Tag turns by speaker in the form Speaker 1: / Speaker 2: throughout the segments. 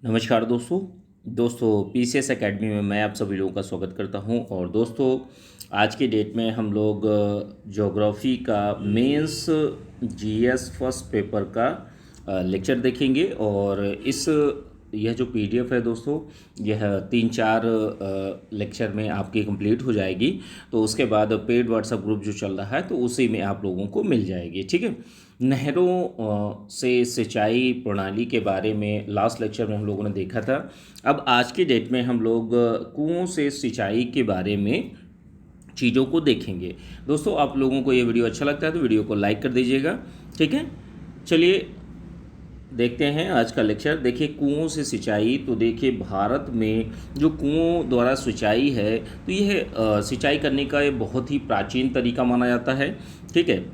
Speaker 1: नमस्कार दोस्तों PCS academy में मैं आप सभी लोगों का स्वागत करता हूं। और दोस्तों आज की डेट में हम लोग ज्योग्राफी का मेंस जीएस फर्स्ट पेपर का लेक्चर देखेंगे। और इस यह जो पीडीएफ है दोस्तों, यह 3-4 लेक्चर में आपकी कंप्लीट हो जाएगी। तो उसके बाद पेड व्हाट्सएप ग्रुप जो चल रहा है तो उसी में आप लोगों को मिल जाएगी, ठीक है। नहरों से सिंचाई प्रणाली के बारे में लास्ट लेक्चर में हम लोगों ने देखा था। अब आज की डेट में हम लोग कुओं से सिंचाई के बारे में चीज़ों को देखेंगे। दोस्तों आप लोगों को ये वीडियो अच्छा लगता है तो वीडियो को लाइक कर दीजिएगा, ठीक है। चलिए देखते हैं आज का लेक्चर। देखिए कुओं से सिंचाई, तो देखिए भारत में जो कुओं द्वारा सिंचाई है तो यह सिंचाई करने का ये बहुत ही प्राचीन तरीका माना जाता है, ठीक है।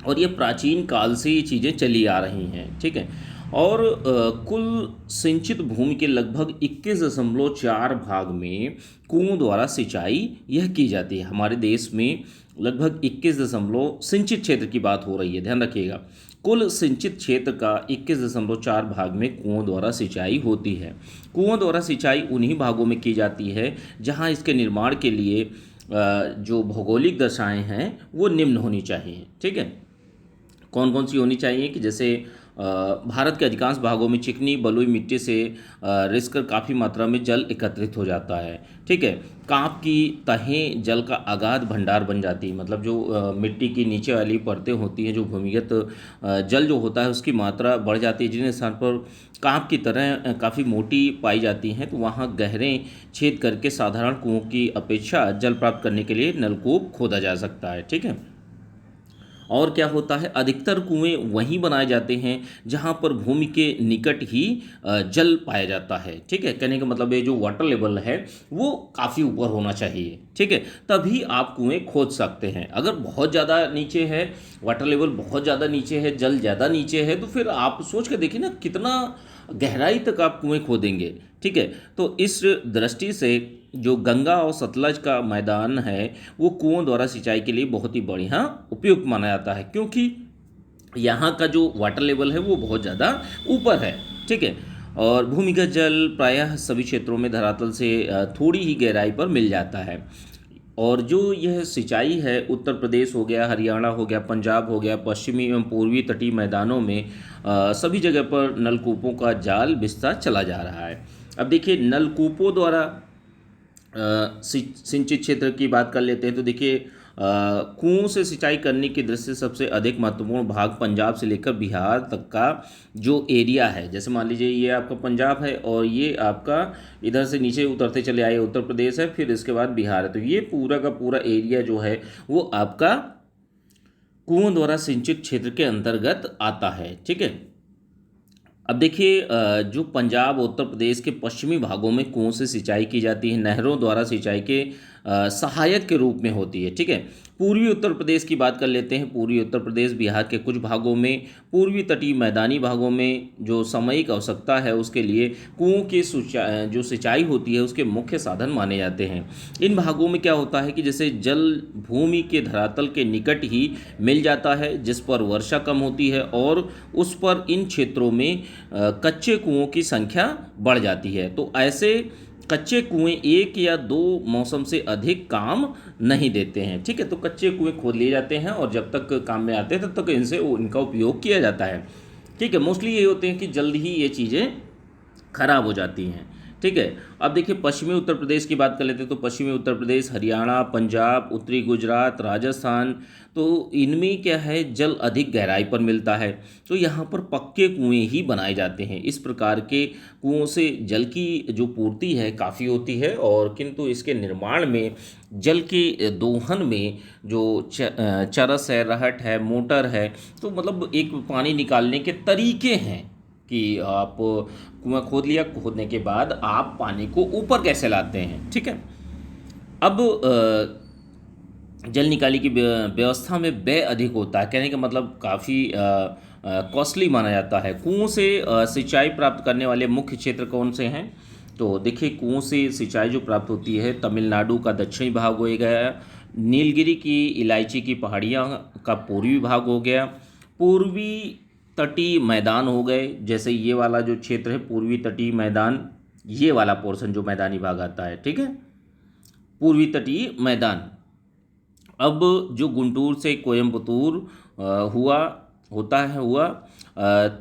Speaker 1: और ये प्राचीन काल से ये चीज़ें चली आ रही हैं, ठीक है। और कुल सिंचित भूमि के लगभग 21.4 भाग में कुओं द्वारा सिंचाई यह की जाती है। हमारे देश में लगभग 21 दशमलव सिंचित क्षेत्र की बात हो रही है, ध्यान रखिएगा। कुल सिंचित क्षेत्र का 21.4 भाग में कुओं द्वारा सिंचाई होती है। कुओं द्वारा सिंचाई उन्हीं भागों में की जाती है जहां इसके निर्माण के लिए जो भौगोलिक दशाएं हैं वो निम्न होनी चाहिए, ठीक है। कौन कौन सी होनी चाहिए कि जैसे भारत के अधिकांश भागों में चिकनी बलुई मिट्टी से रिसकर काफ़ी मात्रा में जल एकत्रित हो जाता है, ठीक है। कांप की तहें जल का अगाध भंडार बन जाती है, मतलब जो मिट्टी की नीचे वाली परतें होती हैं, जो भूमिगत जल जो होता है उसकी मात्रा बढ़ जाती है। जिन स्थान पर कांप की तरह काफ़ी मोटी पाई जाती हैं तो वहाँ गहरे छेद करके साधारण कुओं की अपेक्षा जल प्राप्त करने के लिए नलकूप खोदा जा सकता है, ठीक है। और क्या होता है, अधिकतर कुएं वहीं बनाए जाते हैं जहां पर भूमि के निकट ही जल पाया जाता है, ठीक है। कहने का मतलब ये जो वाटर लेवल है वो काफ़ी ऊपर होना चाहिए, ठीक है, तभी आप कुएं खोद सकते हैं। अगर बहुत ज़्यादा नीचे है, वाटर लेवल बहुत ज़्यादा नीचे है, जल ज़्यादा नीचे है, तो फिर आप सोच के देखिए ना कितना गहराई तक आप कुएं खोदेंगे, ठीक है। तो इस दृष्टि से जो गंगा और सतलज का मैदान है वो कुओं द्वारा सिंचाई के लिए बहुत ही बढ़िया उपयुक्त माना जाता है, क्योंकि यहाँ का जो वाटर लेवल है वो बहुत ज़्यादा ऊपर है, ठीक है। और भूमिगत जल प्रायः सभी क्षेत्रों में धरातल से थोड़ी ही गहराई पर मिल जाता है। और जो यह सिंचाई है उत्तर प्रदेश हो गया, हरियाणा हो गया, पंजाब हो गया, पश्चिमी एवं पूर्वी तटीय मैदानों में सभी जगह पर नलकूपों का जाल बिछता चला जा रहा है। अब देखिए नलकूपों द्वारा सिंचित क्षेत्र की बात कर लेते हैं तो देखिए कुओं से सिंचाई करने की दृष्टि से सबसे अधिक महत्वपूर्ण भाग पंजाब से लेकर बिहार तक का जो एरिया है, जैसे मान लीजिए ये आपका पंजाब है और ये आपका इधर से नीचे उतरते चले आए उत्तर प्रदेश है, फिर इसके बाद बिहार है, तो ये पूरा का पूरा एरिया जो है वो आपका कुओं द्वारा सिंचित क्षेत्र के अंतर्गत आता है, ठीक है। अब देखिए जो पंजाब उत्तर प्रदेश के पश्चिमी भागों में कुओं से सिंचाई की जाती है, नहरों द्वारा सिंचाई के सहायक के रूप में होती है, ठीक है। पूर्वी उत्तर प्रदेश की बात कर लेते हैं। पूर्वी उत्तर प्रदेश बिहार के कुछ भागों में, पूर्वी तटीय मैदानी भागों में जो सामयिक आवश्यकता है उसके लिए कुओं की जो सिंचाई होती है उसके मुख्य साधन माने जाते हैं। इन भागों में क्या होता है कि जैसे जल भूमि के धरातल के निकट ही मिल जाता है जिस पर वर्षा कम होती है, और उस पर इन क्षेत्रों में कच्चे कुओं की संख्या बढ़ जाती है। तो ऐसे कच्चे कुएं एक या दो मौसम से अधिक काम नहीं देते हैं, ठीक है। तो कच्चे कुएं खोद लिए जाते हैं और जब तक काम में आते हैं तब तक इनका उपयोग किया जाता है, ठीक है। मोस्टली ये होते हैं कि जल्द ही ये चीज़ें खराब हो जाती हैं, ठीक है। अब देखिए पश्चिमी उत्तर प्रदेश की बात कर लेते हैं तो पश्चिमी उत्तर प्रदेश, हरियाणा, पंजाब, उत्तरी गुजरात, राजस्थान, तो इनमें क्या है जल अधिक गहराई पर मिलता है, तो यहाँ पर पक्के कुएं ही बनाए जाते हैं। इस प्रकार के कुओं से जल की जो पूर्ति है काफ़ी होती है, और किंतु इसके निर्माण में जल के दोहन में जो चरस है, रहट है, मोटर है, तो मतलब एक पानी निकालने के तरीके हैं कि आप कुआं खोद लिया, खोदने के बाद आप पानी को ऊपर कैसे लाते हैं, ठीक है। अब जल निकाली की व्यवस्था में व्यय अधिक होता है, कहने का मतलब काफ़ी कॉस्टली माना जाता है। कुओं से सिंचाई प्राप्त करने वाले मुख्य क्षेत्र कौन से हैं, तो देखिए कुओं से सिंचाई जो प्राप्त होती है तमिलनाडु का दक्षिणी भाग हो गया, नीलगिरी की इलायची की पहाड़ियाँ का पूर्वी भाग हो गया, पूर्वी तटीय मैदान हो गए, जैसे ये वाला जो क्षेत्र है पूर्वी तटीय मैदान, ये वाला पोर्शन जो मैदानी भाग आता है, ठीक है, पूर्वी तटीय मैदान। अब जो गुंटूर से कोयम्बतूर हुआ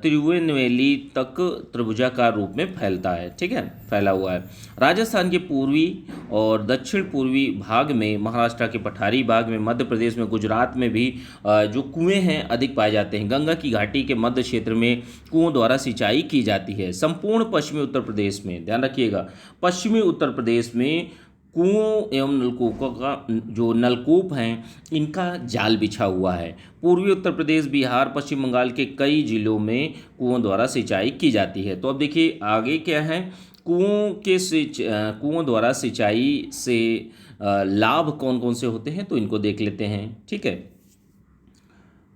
Speaker 1: तिरुनेलवेली तक त्रिभुजाकार रूप में फैलता है, ठीक है, फैला हुआ है। राजस्थान के पूर्वी और दक्षिण पूर्वी भाग में, महाराष्ट्र के पठारी भाग में, मध्य प्रदेश में, गुजरात में भी जो कुएं हैं अधिक पाए जाते हैं। गंगा की घाटी के मध्य क्षेत्र में कुओं द्वारा सिंचाई की जाती है। संपूर्ण पश्चिमी उत्तर प्रदेश में, ध्यान रखिएगा, पश्चिमी उत्तर प्रदेश में कुओं एवं नलकूपों का जो नलकूप हैं इनका जाल बिछा हुआ है। पूर्वी उत्तर प्रदेश, बिहार, पश्चिम बंगाल के कई जिलों में कुओं द्वारा सिंचाई की जाती है। तो अब देखिए आगे क्या है, कुओं द्वारा सिंचाई से लाभ कौन कौन से होते हैं, तो इनको देख लेते हैं, ठीक है।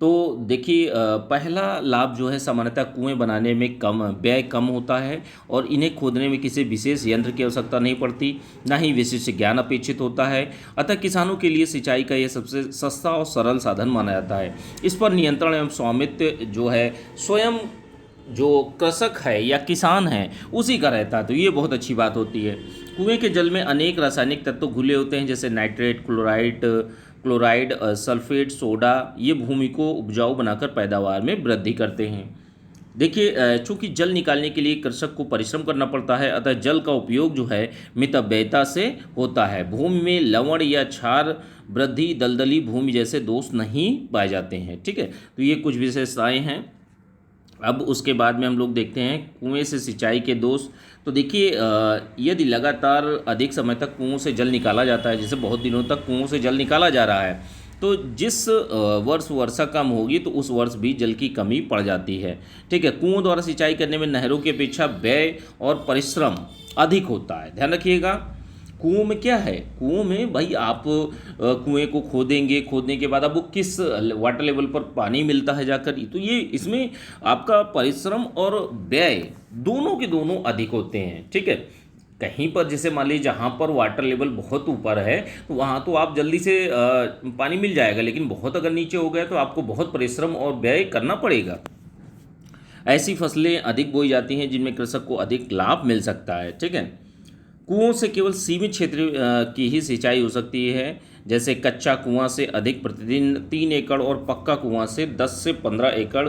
Speaker 1: तो देखिए पहला लाभ जो है, सामान्यतः कुएं बनाने में व्यय कम होता है और इन्हें खोदने में किसी विशेष यंत्र की आवश्यकता नहीं पड़ती, ना ही विशिष्ट ज्ञान अपेक्षित होता है। अतः किसानों के लिए सिंचाई का यह सबसे सस्ता और सरल साधन माना जाता है। इस पर नियंत्रण एवं स्वामित्व जो है स्वयं जो कृषक है या किसान है उसी का रहता है, तो ये बहुत अच्छी बात होती है। कुएं के जल में अनेक रासायनिक तत्व घुले होते हैं, जैसे नाइट्रेट, क्लोराइड, सल्फेट, सोडा। ये भूमि को उपजाऊ बनाकर पैदावार में वृद्धि करते हैं। देखिए चूँकि जल निकालने के लिए कृषक को परिश्रम करना पड़ता है, अतः जल का उपयोग जो है मितव्ययता से होता है। भूमि में लवण या क्षार वृद्धि, दलदली भूमि जैसे दोष नहीं पाए जाते हैं, ठीक है। तो ये कुछ विशेषताएं हैं। अब उसके बाद में हम लोग देखते हैं कुएं से सिंचाई के दोष। तो देखिए यदि लगातार अधिक समय तक कुओं से जल निकाला जाता है, जैसे बहुत दिनों तक कुओं से जल निकाला जा रहा है, तो जिस वर्ष वर्षा कम होगी तो उस वर्ष भी जल की कमी पड़ जाती है, ठीक है। कुओं द्वारा सिंचाई करने में नहरों की अपेक्षा व्यय और परिश्रम अधिक होता है, ध्यान रखिएगा। कुओं में क्या है, कुओं में भाई आप कुएं को खोदेंगे, खोदने के बाद अब वो किस वाटर लेवल पर पानी मिलता है जाकर, तो ये इसमें आपका परिश्रम और व्यय दोनों के दोनों अधिक होते हैं, ठीक है। कहीं पर जैसे मान लीजिए जहाँ पर वाटर लेवल बहुत ऊपर है तो वहाँ तो आप जल्दी से पानी मिल जाएगा, लेकिन बहुत अगर नीचे हो गया तो आपको बहुत परिश्रम और व्यय करना पड़ेगा। ऐसी फसलें अधिक बोई जाती हैं जिनमें कृषक को अधिक लाभ मिल सकता है, ठीक है। कुओं से केवल सीमित क्षेत्र की ही सिंचाई हो सकती है, जैसे कच्चा कुआं से अधिक प्रतिदिन 3 एकड़ और पक्का कुआं से 10 से 15 एकड़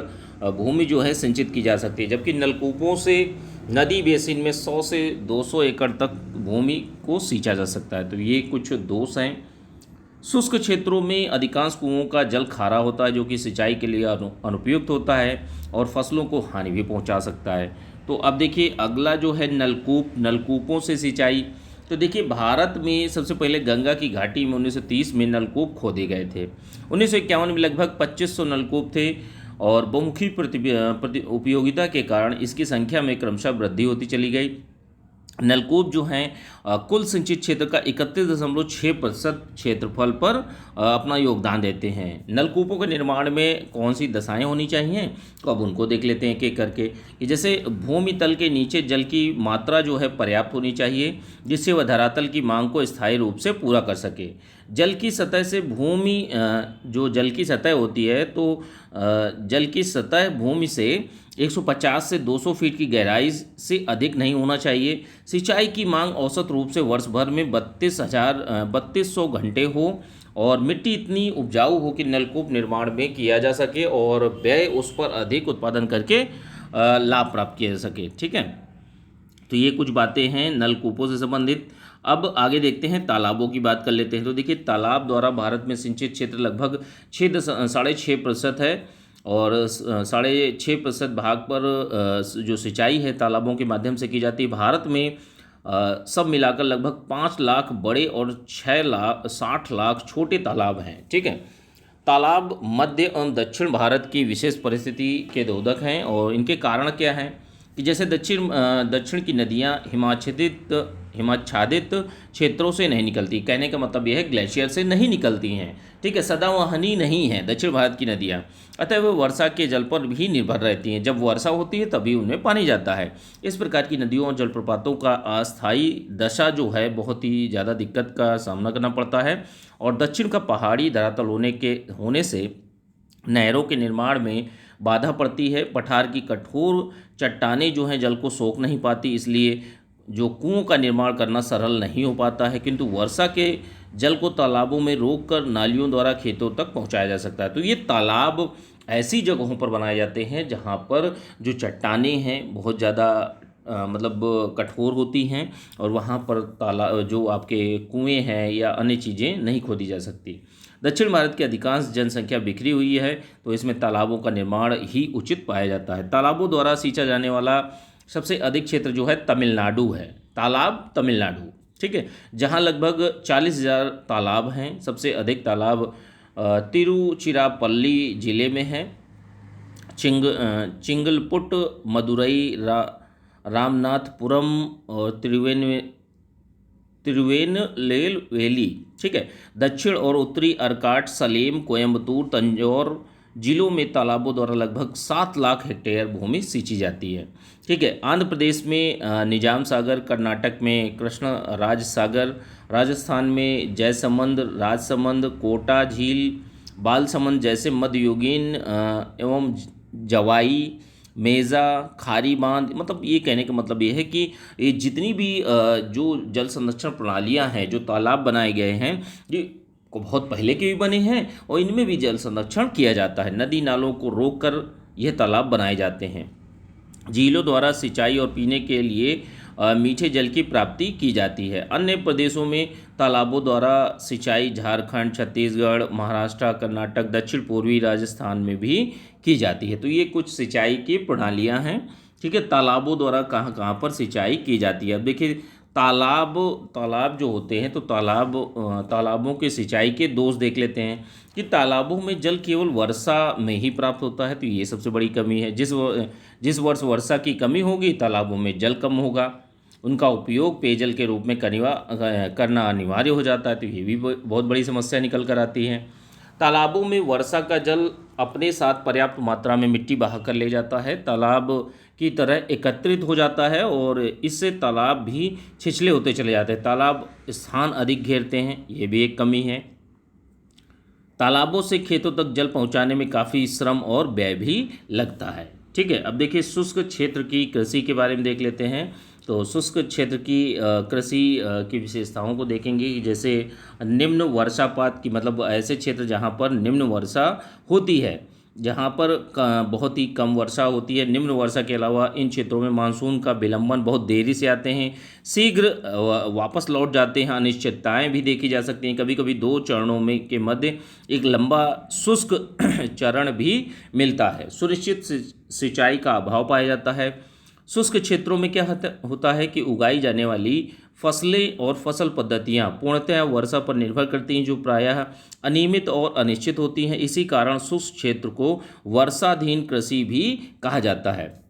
Speaker 1: भूमि जो है सिंचित की जा सकती है, जबकि नलकूपों से नदी बेसिन में 100 से 200 एकड़ तक भूमि को सींचा जा सकता है। तो ये कुछ दोष हैं। शुष्क क्षेत्रों में अधिकांश कुओं का जल खारा होता है, जो कि सिंचाई के लिए अनुपयुक्त होता है और फसलों को हानि भी पहुंचा सकता है। तो अब देखिए अगला जो है नलकूपों से सिंचाई। तो देखिए भारत में सबसे पहले गंगा की घाटी में 1930 में नलकूप खोदे गए थे। 1951 में लगभग 2500 नलकूप थे और बहुमुखी उपयोगिता के कारण इसकी संख्या में क्रमशः वृद्धि होती चली गई। नलकूप जो हैं कुल सिंचित क्षेत्र का 31.6% क्षेत्रफल पर अपना योगदान देते हैं। नलकूपों के निर्माण में कौन सी दशाएं होनी चाहिए, तो अब उनको देख लेते हैं एक करके। कि जैसे भूमि तल के नीचे जल की मात्रा जो है पर्याप्त होनी चाहिए, जिससे वह धरातल की मांग को स्थायी रूप से पूरा कर सके। जल की सतह से भूमि जो जल की सतह होती है, तो जल की सतह भूमि से 150 से 200 फीट की गहराई से अधिक नहीं होना चाहिए। सिंचाई की मांग औसत रूप से वर्ष भर में 3200 घंटे हो और मिट्टी इतनी उपजाऊ हो कि नलकूप निर्माण में किया जा सके और व्यय उस पर अधिक उत्पादन करके लाभ प्राप्त किया जा सके, ठीक है। तो ये कुछ बातें हैं नलकूपों से संबंधित। अब आगे देखते हैं तालाबों की बात कर लेते हैं। तो देखिए तालाब द्वारा भारत में सिंचित क्षेत्र लगभग 6.5% है और 6.5% भाग पर जो सिंचाई है तालाबों के माध्यम से की जाती है। भारत में सब मिलाकर लगभग 5 लाख बड़े और 60 लाख छोटे तालाब हैं, ठीक है। तालाब मध्य एवं दक्षिण भारत की विशेष परिस्थिति के द्योतक हैं और इनके कारण क्या हैं कि जैसे दक्षिण की नदियां हिमाच्छादित क्षेत्रों से नहीं निकलती। कहने का मतलब यह है ग्लेशियर से नहीं निकलती हैं, ठीक है। सदावहनी नहीं है दक्षिण भारत की नदियाँ, अतः वह वर्षा के जल पर भी निर्भर रहती हैं। जब वर्षा होती है तभी उनमें पानी जाता है। इस प्रकार की नदियों और जलप्रपातों का अस्थायी दशा जो है बहुत ही ज़्यादा दिक्कत का सामना करना पड़ता है और दक्षिण का पहाड़ी धरातल होने से नहरों के निर्माण में बाधा पड़ती है। पठार की कठोर चट्टानें जो हैं जल को सोख नहीं पाती, इसलिए जो कुओं का निर्माण करना सरल नहीं हो पाता है, किंतु वर्षा के जल को तालाबों में रोककर नालियों द्वारा खेतों तक पहुंचाया जा सकता है। तो ये तालाब ऐसी जगहों पर बनाए जाते हैं जहां पर जो चट्टानें हैं बहुत ज़्यादा मतलब कठोर होती हैं, और वहाँ पर जो आपके कुएं हैं या अन्य चीज़ें नहीं खोदी जा सकती। दक्षिण भारत की अधिकांश जनसंख्या बिखरी हुई है, तो इसमें तालाबों का निर्माण ही उचित पाया जाता है। तालाबों द्वारा सींचा जाने वाला सबसे अधिक क्षेत्र जो है तमिलनाडु है। तालाब तमिलनाडु, ठीक है, जहाँ लगभग 40,000 तालाब हैं। सबसे अधिक तालाब तिरुचिरापल्ली जिले में है। चिंगलपुट, मदुरई, रामनाथपुरम और तिरुवेनलेवेली, ठीक है। दक्षिण और उत्तरी अर्काट, सलेम, कोयम्बतूर, तंजौर जिलों में तालाबों द्वारा लगभग 7 लाख हेक्टेयर भूमि सींची जाती है, ठीक है। आंध्र प्रदेश में निजाम सागर, कर्नाटक में कृष्ण राज सागर, राजस्थान में जयसमंद, राजसमंद, कोटा झील, बालसमंद जैसे मध्ययुगीन एवं जवाई, मेजा, खारी बांध, मतलब ये कहने का मतलब ये है कि ये जितनी भी जो जल संरक्षण प्रणालियां हैं, जो तालाब बनाए गए हैं, ये को बहुत पहले के भी बने हैं और इनमें भी जल संरक्षण किया जाता है। नदी नालों को रोककर यह तालाब बनाए जाते हैं। झीलों द्वारा सिंचाई और पीने के लिए मीठे जल की प्राप्ति की जाती है। अन्य प्रदेशों में तालाबों द्वारा सिंचाई झारखंड, छत्तीसगढ़, महाराष्ट्र, कर्नाटक, दक्षिण पूर्वी राजस्थान में भी की जाती है। तो ये कुछ सिंचाई की प्रणालियां हैं, ठीक है। तालाबों द्वारा कहाँ कहाँ पर सिंचाई की जाती है। अब देखिए तालाब जो होते हैं, तो तालाबों के सिंचाई के दोष देख लेते हैं कि तालाबों में जल केवल वर्षा में ही प्राप्त होता है। तो ये सबसे बड़ी कमी है। जिस वर्ष वर्षा की कमी होगी, तालाबों में जल कम होगा, उनका उपयोग पेयजल के रूप में करना अनिवार्य हो जाता है। तो ये भी बहुत बड़ी समस्या निकल कर आती है। तालाबों में वर्षा का जल अपने साथ पर्याप्त मात्रा में मिट्टी बहा कर ले जाता है, तालाब की तरह एकत्रित हो जाता है, और इससे तालाब भी छिछले होते चले जाते हैं। तालाब स्थान अधिक घेरते हैं, ये भी एक कमी है। तालाबों से खेतों तक जल पहुंचाने में काफ़ी श्रम और व्यय भी लगता है, ठीक है। अब देखिए शुष्क क्षेत्र की कृषि के बारे में देख लेते हैं। तो शुष्क क्षेत्र की कृषि की विशेषताओं को देखेंगे कि जैसे निम्न वर्षापात की, मतलब ऐसे क्षेत्र जहाँ पर निम्न वर्षा होती है, जहाँ पर बहुत ही कम वर्षा होती है। निम्न वर्षा के अलावा इन क्षेत्रों में मानसून का विलंबन, बहुत देरी से आते हैं, शीघ्र वापस लौट जाते हैं। अनिश्चितताएं भी देखी जा सकती हैं। कभी कभी 2 चरणों में के मध्य एक लंबा शुष्क चरण भी मिलता है। सुनिश्चित सिंचाई का अभाव पाया जाता है। शुष्क क्षेत्रों में क्या होता है कि उगाई जाने वाली फसलें और फसल पद्धतियां पूर्णतः वर्षा पर निर्भर करती हैं, जो प्रायः अनियमित और अनिश्चित होती हैं। इसी कारण शुष्क क्षेत्र को वर्षाधीन कृषि भी कहा जाता है।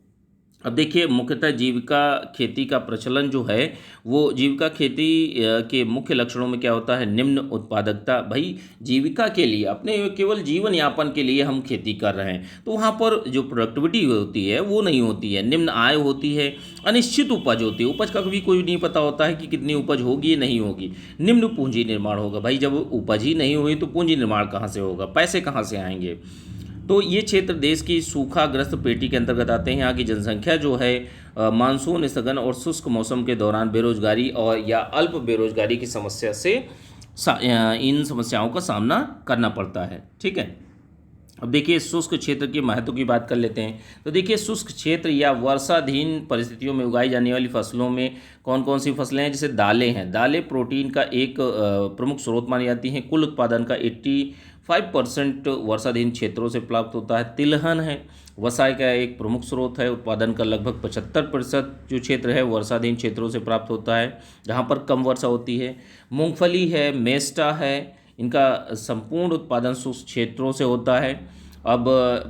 Speaker 1: अब देखिए मुख्यतः जीविका खेती का प्रचलन जो है, वो जीविका खेती के मुख्य लक्षणों में क्या होता है, निम्न उत्पादकता। भाई जीविका के लिए, अपने केवल जीवन यापन के लिए हम खेती कर रहे हैं, तो वहाँ पर जो प्रोडक्टिविटी होती है वो नहीं होती है, निम्न आय होती है, अनिश्चित उपज होती है, उपज का कभी कोई नहीं पता होता है कि कितनी उपज होगी नहीं होगी। निम्न पूंजी निर्माण होगा। भाई जब उपज ही नहीं हुई तो पूंजी निर्माण कहाँ से होगा, पैसे कहाँ से आएंगे। तो ये क्षेत्र देश की सूखाग्रस्त पेटी के अंतर्गत आते हैं। यहाँ की जनसंख्या जो है मानसून स्थगन और शुष्क मौसम के दौरान बेरोजगारी और या अल्प बेरोजगारी की समस्या से इन समस्याओं का सामना करना पड़ता है, ठीक है। अब देखिए शुष्क क्षेत्र के महत्व की बात कर लेते हैं। तो देखिए शुष्क क्षेत्र या वर्षाधीन परिस्थितियों में उगाई जाने वाली फसलों में कौन कौन सी फसलें हैं। जैसे दालें हैं। दालें प्रोटीन का एक प्रमुख स्रोत मानी जाती हैं। कुल उत्पादन का 85% वर्षाधीन क्षेत्रों से प्राप्त होता है। तिलहन है, वसा का एक प्रमुख स्रोत है। उत्पादन का लगभग 75% जो क्षेत्र है वर्षाधीन क्षेत्रों से प्राप्त होता है, जहाँ पर कम वर्षा होती है। मूंगफली है, मेस्टा है, इनका संपूर्ण उत्पादन शुष्क क्षेत्रों से होता है। अब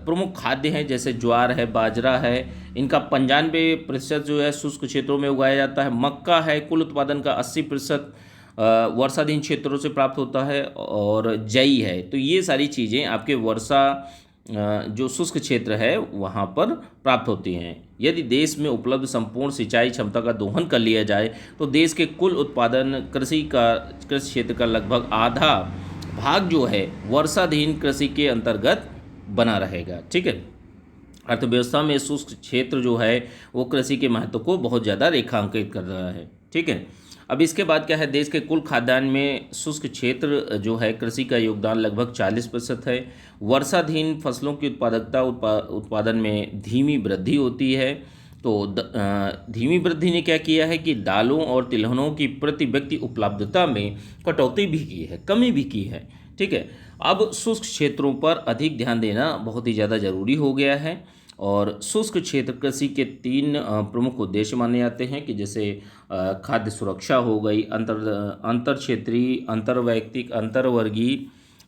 Speaker 1: प्रमुख खाद्य हैं जैसे ज्वार है, बाजरा है, इनका 95% जो है शुष्क क्षेत्रों में उगाया जाता है। मक्का है, कुल उत्पादन का 80% वर्षाधीन क्षेत्रों से प्राप्त होता है। और जई है। तो ये सारी चीज़ें आपके वर्षा जो शुष्क क्षेत्र है वहाँ पर प्राप्त होती हैं। यदि देश में उपलब्ध संपूर्ण सिंचाई क्षमता का दोहन कर लिया जाए तो देश के कुल उत्पादन कृषि क्षेत्र का लगभग आधा भाग जो है वर्षाधीन कृषि के अंतर्गत बना रहेगा, ठीक है। अर्थव्यवस्था में शुष्क क्षेत्र जो है वो कृषि के महत्व को बहुत ज़्यादा रेखांकित कर रहा है। ठीक है, अब इसके बाद क्या है, देश के कुल खाद्यान्न में शुष्क क्षेत्र जो है कृषि का योगदान लगभग 40% है। वर्षाधीन फसलों की उत्पादकता उत्पादन में धीमी वृद्धि होती है। तो धीमी वृद्धि ने क्या किया है कि दालों और तिलहनों की प्रति व्यक्ति उपलब्धता में कटौती भी की है, कमी भी की है। ठीक है, अब शुष्क क्षेत्रों पर अधिक ध्यान देना बहुत ही ज़्यादा ज़रूरी हो गया है। और शुष्क क्षेत्र कृषि के 3 प्रमुख उद्देश्य माने जाते हैं कि जैसे खाद्य सुरक्षा हो गई, अंतर क्षेत्रीय, अंतर्वैयक्तिक, अंतर्वर्गीय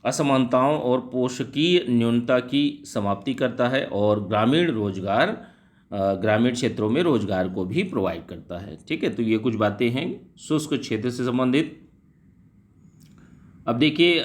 Speaker 1: असमानताओं और पोषकीय न्यूनता की समाप्ति करता है, और ग्रामीण क्षेत्रों में रोजगार को भी प्रोवाइड करता है। ठीक है, तो ये कुछ बातें हैं शुष्क क्षेत्र से संबंधित। अब देखिए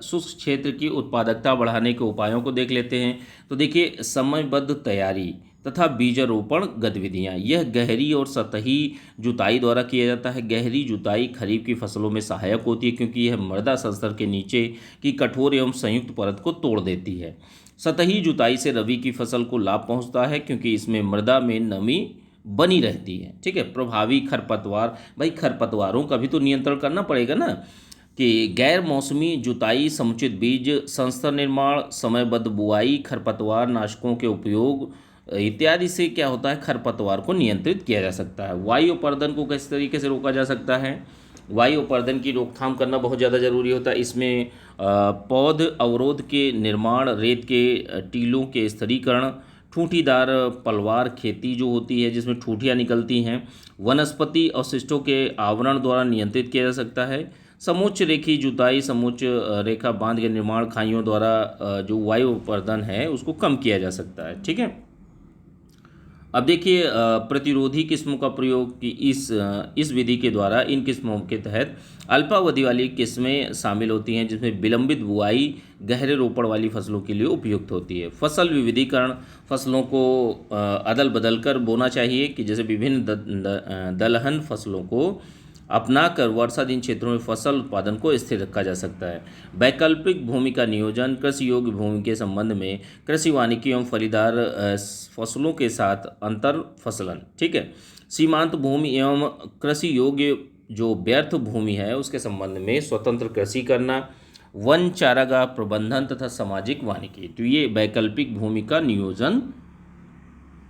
Speaker 1: शुष्क क्षेत्र की उत्पादकता बढ़ाने के उपायों को देख लेते हैं। तो देखिए, समयबद्ध तैयारी तथा बीजारोपण गतिविधियां, यह गहरी और सतही जुताई द्वारा किया जाता है। गहरी जुताई खरीफ की फसलों में सहायक होती है क्योंकि यह मृदा स्तर के नीचे की कठोर एवं संयुक्त परत को तोड़ देती है। सतही जुताई से रबी की फसल को लाभ पहुंचता है क्योंकि इसमें मृदा में नमी बनी रहती है। ठीक है, प्रभावी खरपतवार, भाई खरपतवारों का भी तो नियंत्रण करना पड़ेगा ना, कि गैर मौसमी जुताई, समुचित बीज संस्तर निर्माण, समयबद्ध बुआई, खरपतवार नाशकों के उपयोग इत्यादि से क्या होता है, खरपतवार को नियंत्रित किया जा सकता है। वायु अपर्दन को किस तरीके से रोका जा सकता है, वायु अपर्दन की रोकथाम करना बहुत ज़्यादा ज़रूरी होता है। इसमें पौध अवरोध के निर्माण, रेत के टीलों के स्थिरीकरण, ठूंठीदार पलवार खेती जो होती है जिसमें ठूंठियाँ निकलती हैं, वनस्पति अवशिष्टों के आवरण द्वारा नियंत्रित किया जा सकता है। समोच्च रेखी जुताई, समोच्च रेखा बांध के निर्माण, खाइयों द्वारा जो वायु अपर्दन है उसको कम किया जा सकता है। ठीक है, अब देखिए प्रतिरोधी किस्मों का प्रयोग कि इस विधि के द्वारा इन किस्मों के तहत अल्पावधि वाली किस्में शामिल होती हैं जिसमें विलंबित बुआई गहरे रोपण वाली फसलों के लिए उपयुक्त होती है। फसल विविधीकरण, फसलों को अदल बदल कर बोना चाहिए कि जैसे विभिन्न दलहन फसलों को अपनाकर वर्षाधीन क्षेत्रों में फसल उत्पादन को स्थिर रखा जा सकता है। वैकल्पिक भूमि का नियोजन, कृषि योग्य भूमि के संबंध में कृषि वानिकी एवं फलीदार फसलों के साथ अंतर फसलन। ठीक है, सीमांत भूमि एवं कृषि योग्य जो व्यर्थ भूमि है उसके संबंध में स्वतंत्र कृषि करना, वन चारागाह प्रबंधन तथा सामाजिक वानिकी, तो ये वैकल्पिक भूमि का नियोजन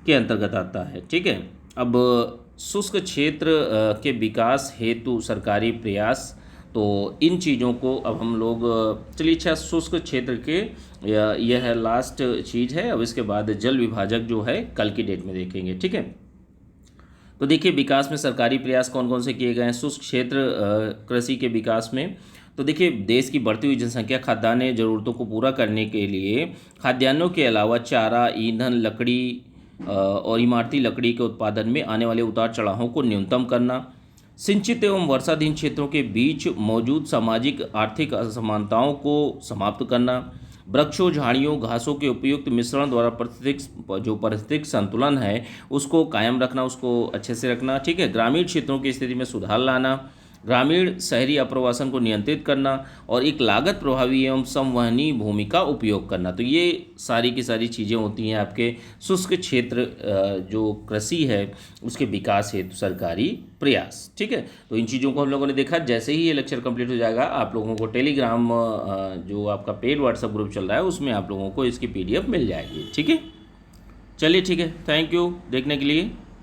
Speaker 1: के अंतर्गत आता है। ठीक है, अब शुष्क क्षेत्र के विकास हेतु सरकारी प्रयास, तो इन चीज़ों को अब हम लोग चलिए अच्छा शुष्क क्षेत्र के यह लास्ट चीज़ है। अब इसके बाद जल विभाजक जो है कल की डेट में देखेंगे। ठीक है, तो देखिए विकास में सरकारी प्रयास कौन कौन से किए गए हैं शुष्क क्षेत्र कृषि के विकास में। तो देखिए देश की बढ़ती हुई जनसंख्या खाद्यान्न ज़रूरतों को पूरा करने के लिए खाद्यान्नों के अलावा चारा, ईंधन, लकड़ी और इमारती लकड़ी के उत्पादन में आने वाले उतार चढ़ावों को न्यूनतम करना, सिंचित एवं वर्षाधीन क्षेत्रों के बीच मौजूद सामाजिक आर्थिक असमानताओं को समाप्त करना, वृक्षों, झाड़ियों, घासों के उपयुक्त मिश्रण द्वारा पारिस्थितिक संतुलन है उसको कायम रखना, उसको अच्छे से रखना। ठीक है, ग्रामीण क्षेत्रों की स्थिति में सुधार लाना, ग्रामीण शहरी अप्रवासन को नियंत्रित करना और एक लागत प्रभावी एवं संवहनीय भूमि का उपयोग करना। तो ये सारी की सारी चीज़ें होती हैं आपके शुष्क क्षेत्र जो कृषि है उसके विकास हेतु सरकारी प्रयास। ठीक है, तो इन चीज़ों को हम लोगों ने देखा। जैसे ही ये लेक्चर कंप्लीट हो जाएगा आप लोगों को टेलीग्राम जो आपका पेड व्हाट्सएप ग्रुप चल रहा है उसमें आप लोगों को इसकी PDF मिल जाएगी। ठीक है, चलिए ठीक है, थैंक यू देखने के लिए।